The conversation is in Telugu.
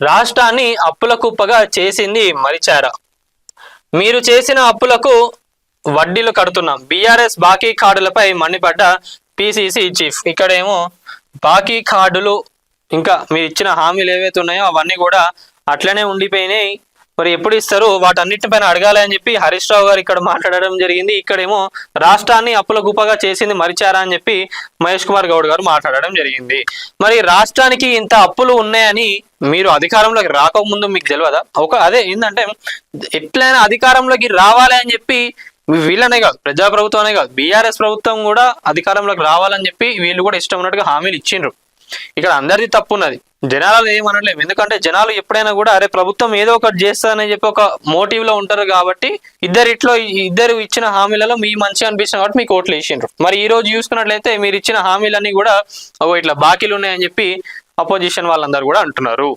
రాష్ట్రాన్ని అప్పుల కుప్పగా చేసింది మరిచారా? మీరు చేసిన అప్పులకు వడ్డీలు కడుతున్నాం. బీఆర్ఎస్ బాకీ కార్డులపై మండిపడ్డ పిసిసి చీఫ్. ఇక్కడేమో బాకీ కార్డులు ఇంకా మీరు ఇచ్చిన హామీలు ఏవైతే ఉన్నాయో అవన్నీ కూడా అట్లనే ఉండిపోయినాయి. మరి ఎప్పుడు ఇస్తారు, వాటన్నిటిపైన అడగాలి అని చెప్పి హరీష్ రావు గారు ఇక్కడ మాట్లాడడం జరిగింది. ఇక్కడేమో రాష్ట్రాన్ని అప్పుల గుప్పగా చేసింది మరిచారా అని చెప్పి మహేష్ కుమార్ గౌడ్ గారు మాట్లాడడం జరిగింది. మరి రాష్ట్రానికి ఇంత అప్పులు ఉన్నాయని మీరు అధికారంలోకి రాకముందు మీకు తెలియదా? అదే ఏంటంటే ఎట్లయినా అధికారంలోకి రావాలి అని చెప్పి వీళ్ళనే కాదు, ప్రజాప్రభుత్వమే కాదు, బీఆర్ఎస్ ప్రభుత్వం కూడా అధికారంలోకి రావాలని చెప్పి వీళ్ళు కూడా ఇష్టం ఉన్నట్టుగా హామీలు ఇచ్చిండ్రు. ఇక్కడ అందరిది తప్పు ఉన్నది, జనాలు ఏమనట్లేదు. ఎందుకంటే జనాలు ఎప్పుడైనా కూడా అరే ప్రభుత్వం ఏదో ఒకటి చేస్తారని చెప్పి ఒక మోటివ్ లో ఉంటారు కాబట్టి ఇద్దరు ఇచ్చిన హామీలలో మీ మంచి అనిపించిన కాబట్టి మీకు ఓట్లు వేసిండ్రు. మరి ఈ రోజు చూసుకున్నట్లయితే మీరు ఇచ్చిన హామీలన్నీ కూడా ఇట్లా బాకీలు ఉన్నాయని చెప్పి అపోజిషన్ వాళ్ళందరూ కూడా అంటున్నారు.